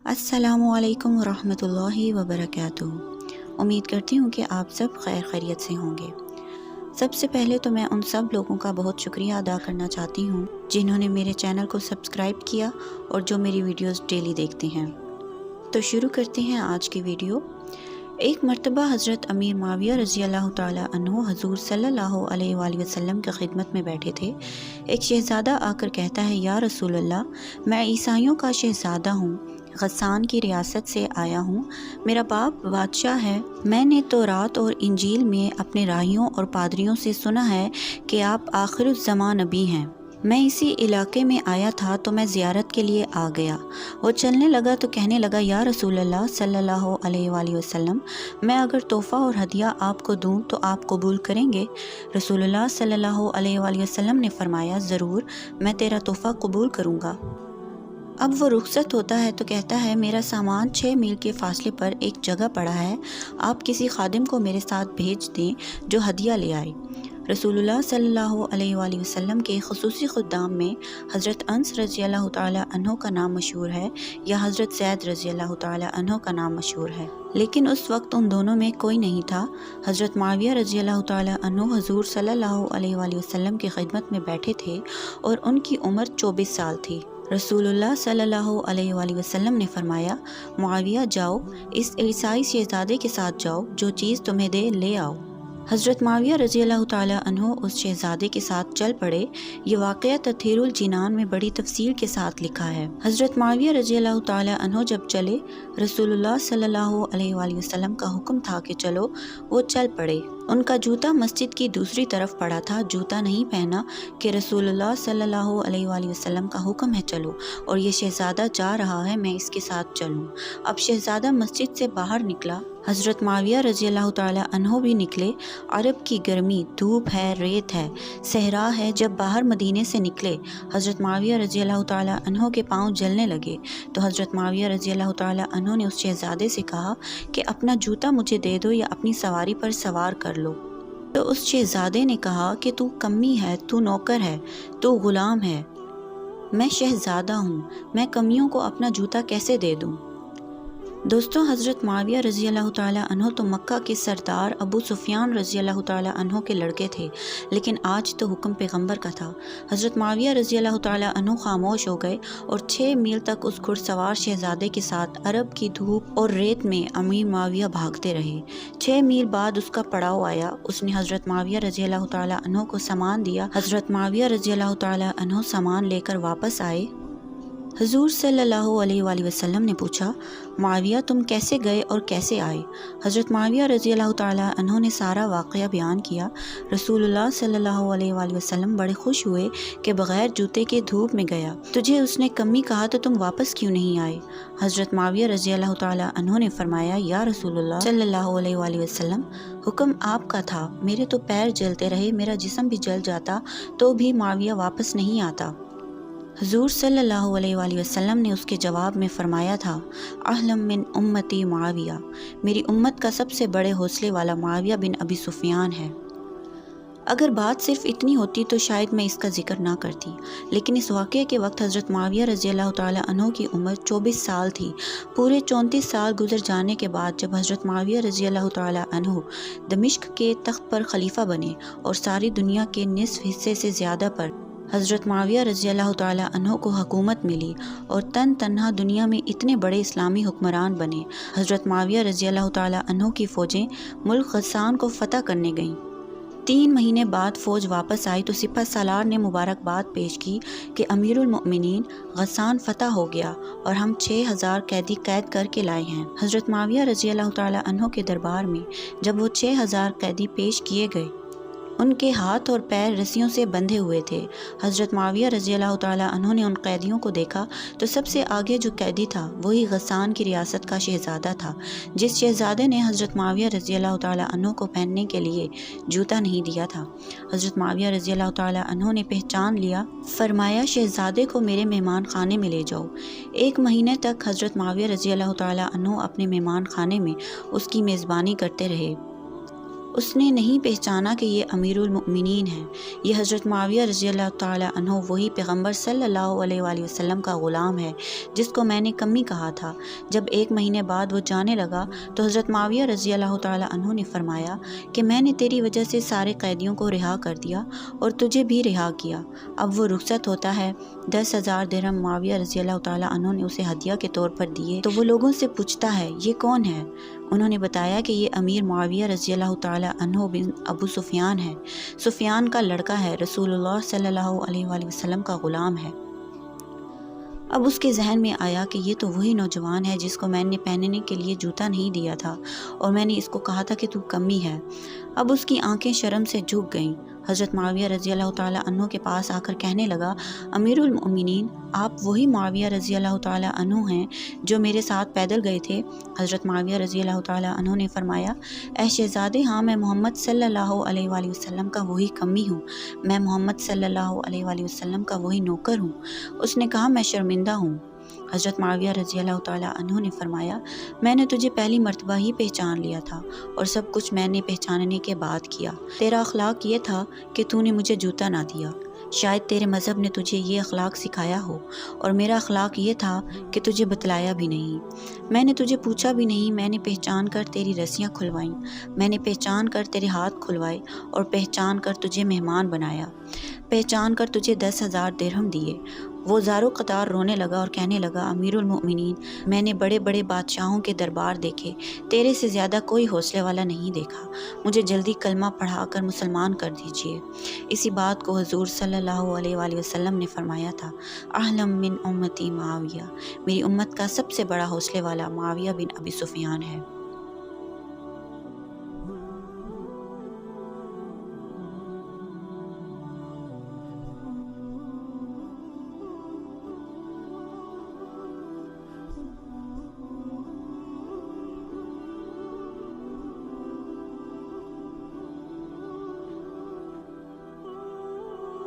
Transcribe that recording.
अस्सलामु अलैकुम वरहमतुल्लाहि वबरकातुहू। उम्मीद करती हूँ कि आप सब खैर खैरियत से होंगे। सबसे पहले तो मैं उन सब लोगों का बहुत शुक्रिया अदा करना चाहती हूँ जिन्होंने मेरे चैनल को सब्सक्राइब किया और जो मेरी वीडियोस डेली देखते हैं। तो शुरू करते हैं आज की वीडियो। एक मर्तबा हज़रत अमीर माविया रज़ी अल्लाह ताला अन्हु हज़ूर सल्लल्लाहु अलैहि वसल्लम की खिदमत में बैठे थे। एक शहज़ादा आकर कहता है, या रसूल अल्लाह, मैं ईसाइयों का शहज़ादा हूँ, गस्सान की रियासत से आया हूँ। मेरा बाप बादशाह है। मैंने तौरात और इंजील में अपने राहियों और पादरियों से सुना है कि आप आखिरुज़्ज़मान नबी हैं। मैं इसी इलाके में आया था तो मैं ज़ियारत के लिए आ गया। वो चलने लगा तो कहने लगा, या रसूल अल्लाह सल्लल्लाहु अलैहि वसल्लम, मैं अगर तोहफ़ा और हदिया आपको दूं तो आप कबूल करेंगे? रसूलुल्लाह सल्लल्लाहु अलैहि वसल्लम ने फरमाया, ज़रूर, मैं तेरा तोहफ़ा कबूल करूँगा। अब वो रुखसत होता है तो कहता है, मेरा सामान 6 मील के फासले पर एक जगह पड़ा है, आप किसी खादिम को मेरे साथ भेज दें जो हदिया ले आए। रसूलुल्लाह सल्लल्लाहु अलैहि वसल्लम के खुसूसी खुद्दाम में हज़रत अनस रज़ी अल्लाह ताला अन्हो का नाम मशहूर है या हज़रत ज़ैद रज़ी अल्लाह ताला अन्हो का नाम मशहूर है, लेकिन उस वक्त उन दोनों में कोई नहीं था। हज़रत माविया रज़ी अल्लाह ताला अन्हो हज़ूर सल्लल्लाहु अलैहि वसल्लम की खिदमत में बैठे थे और उनकी उम्र 24 साल थी। रसूलुल्लाह सल्लल्लाहु अलैहि वसल्लम ने फरमाया, मुआविया जाओ, इस ईसाई शहज़ादे के साथ जाओ, जो चीज़ तुम्हें दे ले आओ। हज़रत माविया रज़ी अल्लाह ताला अन्हो उस शहज़ादे के साथ चल पड़े। ये वाक़या तथीरुल जिनान में बड़ी तफसील के साथ लिखा है। हज़रत माविया रज़ी अल्लाह ताला अन्हो जब चले, रसूलुल्लाह सल्लल्लाहु अलैहि वसल्लम का हुक्म था कि चलो, वो चल पड़े। उनका जूता मस्जिद की दूसरी तरफ पड़ा था। जूता नहीं पहना कि रसूलुल्लाह सल्लल्लाहु अलैहि वसल्लम का हुक्म है चलो, और ये शहज़ादा जा रहा है, मैं इसके साथ चलूँ। अब शहज़ादा मस्जिद से बाहर निकला। हज़रत माविया रज़ी अल्लाह ताला अन्हो भी निकले। अरब की गर्मी, धूप है, रेत है, सहरा है। जब बाहर मदीने से निकले, हज़रत माविया रज़ी अल्लाह ताला अन्हो के पाँव जलने लगे तो हज़रत माविया रज़ी अल्लाह ताला अन्हो ने उस शहज़ादे से कहा कि अपना जूता मुझे दे दो या अपनी सवारी पर सवार कर लो। तो उस शहज़ादे ने कहा कि तू कमी है, तू नौकर है, तू ग़ुलाम है, मैं शहज़ादा हूँ, मैं कमियों को अपना जूता कैसे दे दूँ? दोस्तों, हज़रत माविया रज़ी अल्लाह ताला अन्हो तो मक्का के सरदार अबू सुफियान रज़ी अल्लाह ताला अन्हो के लड़के थे, लेकिन आज तो हुक्म पैगंबर का था। हज़रत माविया रज़ी अल्लाह ताला अन्हो खामोश हो गए और 6 मील तक उस घुड़सवार शहज़ादे के साथ अरब की धूप और रेत में अमीर माविया भागते रहे। 6 मील बाद उसका पड़ाव आया। उसने हज़रत माविया रज़ी अल्लाह ताला अन्हो को सामान दिया। हज़रत माविया रज़ी अल्लाह ताला अन्हो सामान लेकर वापस आए। हज़ूर सल्लल्लाहु अलैहि वसल्लम ने पूछा, माविया, तुम कैसे गए और कैसे आए? हज़रत माविया रज़ी अल्लाह ताला अन्हो ने सारा वाक़या बयान किया। रसूलुल्लाह सल्लल्लाहु अलैहि वसल्लम बड़े खुश हुए कि बग़ैर जूते के धूप में गया। तुझे उसने कमी कहा तो तुम वापस क्यों नहीं आए? हज़रत माविया रज़ी अल्लाह ताला अन्हो ने फरमाया, या रसूलुल्लाह सल्लल्लाहु अलैहि वसल्लम, हुक्म आपका था, मेरे तो पैर जलते रहे, मेरा जिस्म भी जल जाता तो भी माविया वापस नहीं आता। हुज़ूर सल्लल्लाहु अलैहि वसल्लम ने उसके जवाब में फ़रमाया था, अहलम मिन उम्मती मुआविया, मेरी उम्मत का सबसे बड़े हौसले वाला मुआविया बिन अबी सुफियान है। अगर बात सिर्फ इतनी होती तो शायद मैं इसका जिक्र ना करती, लेकिन इस वाक़ये के वक्त हज़रत माविया रज़ी अल्लाह ताला अन्हो की उम्र 24 साल थी। पूरे 34 साल गुजर जाने के बाद जब हज़रत माविया रज़ी अल्लाह ताला अन्हो दमिश्क के तख्त पर खलीफा बने और सारी दुनिया के निसफ हिस्से से ज़्यादा पर हज़रत माविया रज़ी अल्लाह ताला अन्हो को हुकूमत मिली और तन तन्हा दुनिया में इतने बड़े इस्लामी हुक्मरान बने। हज़रत माविया रज़ी अल्लाह ताला अन्हो की फ़ौजें मुल्क गस्सान को फ़तह करने गईं। 3 महीने बाद फ़ौज वापस आई तो सिपह सालार ने मुबारकबाद पेश की कि अमीरुल मोमिनीन, गस्सान फ़तह हो गया और हम 6000 कैदी कैद करके लाए हैं। हज़रत माविया रज़ी अल्लाह ताला अन्हो के दरबार में जब वो 6000 कैदी पेश किए गए, उनके हाथ और पैर रस्सियों से बंधे हुए थे। हज़रत माविया रज़ी अल्लाह ताला अन्हो ने उन कैदियों को देखा तो सबसे आगे जो कैदी था वही गस्सान की रियासत का शहज़ादा था, जिस शहज़ादे ने हज़रत माविया रज़ी अल्लाह ताला अन्हो को पहनने के लिए जूता नहीं दिया था। हज़रत माविया रज़ी अल्लाह ताला अन्हो ने पहचान लिया। फरमाया, शहज़ादे को मेरे मेहमान खाने में ले जाओ। 1 महीने तक हज़रत माविया रज़ी अल्लाह ताला अन्हो अपने मेहमान खाने में उसकी मेज़बानी करते रहे। اس نے نہیں پہچانا کہ یہ امیر المؤمنین ہے، یہ حضرت معاویہ رضی اللہ تعالیٰ عنہ وہی پیغمبر صلی اللہ علیہ وآلہ وسلم کا غلام ہے جس کو میں نے کمی کہا تھا۔ جب 1 مہینے بعد وہ جانے لگا تو حضرت معاویہ رضی اللہ تعالیٰ عنہ نے فرمایا کہ میں نے تیری وجہ سے سارے قیدیوں کو رہا کر دیا اور تجھے بھی رہا کیا، اب وہ رخصت ہوتا ہے۔ 10,000 درہم معاویہ رضی اللہ تعالیٰ عنہ نے اسے ہدیہ کے طور پر دیے تو وہ لوگوں سے پوچھتا ہے یہ کون ہے؟ انہوں نے بتایا کہ یہ امیر معاویہ رضی اللہ تعالیٰ عنہ بن ابو سفیان ہے، سفیان کا لڑکا ہے، رسول اللہ صلی اللہ علیہ وآلہ وسلم کا غلام ہے۔ اب اس کے ذہن میں آیا کہ یہ تو وہی نوجوان ہے جس کو میں نے پہننے کے لیے جوتا نہیں دیا تھا اور میں نے اس کو کہا تھا کہ تو کمی ہے۔ اب اس کی آنکھیں شرم سے جھک گئیں۔ حضرت معاویہ رضی اللہ تعالیٰ عنہ کے پاس آ کر کہنے لگا، امیر المؤمنین، آپ وہی معاویہ رضی اللہ تعالیٰ عنہ ہیں جو میرے ساتھ پیدل گئے تھے؟ حضرت معاویہ رضی اللہ تعالیٰ عنہ نے فرمایا، اے شہزادے، ہاں میں محمد صلی اللہ علیہ وآلہ وسلم کا وہی کمی ہوں، میں محمد صلی اللہ علیہ وآلہ وسلم کا وہی نوکر ہوں۔ اس نے کہا، میں شرمندہ ہوں۔ حضرت معاویہ رضی اللہ تعالیٰ عنہ نے فرمایا، میں نے تجھے پہلی مرتبہ ہی پہچان لیا تھا اور سب کچھ میں نے پہچاننے کے بعد کیا۔ تیرا اخلاق یہ تھا کہ تو نے مجھے جوتا نہ دیا، شاید تیرے مذہب نے تجھے یہ اخلاق سکھایا ہو، اور میرا اخلاق یہ تھا کہ تجھے بتلایا بھی نہیں، میں نے تجھے پوچھا بھی نہیں، میں نے پہچان کر تیری رسیاں کھلوائیں، میں نے پہچان کر تیرے ہاتھ کھلوائے اور پہچان کر تجھے مہمان بنایا، پہچان کر تجھے 10,000 درہم دیے۔ وہ زاروں قطار رونے لگا اور کہنے لگا، امیر المؤمنین، میں نے بڑے بڑے بادشاہوں کے دربار دیکھے، تیرے سے زیادہ کوئی حوصلے والا نہیں دیکھا، مجھے جلدی کلمہ پڑھا کر مسلمان کر دیجیے۔ اسی بات کو حضور صلی اللہ علیہ وآلہ وسلم نے فرمایا تھا، احلم من امتی معاویہ، میری امت کا سب سے بڑا حوصلے والا معاویہ بن ابی سفیان ہے۔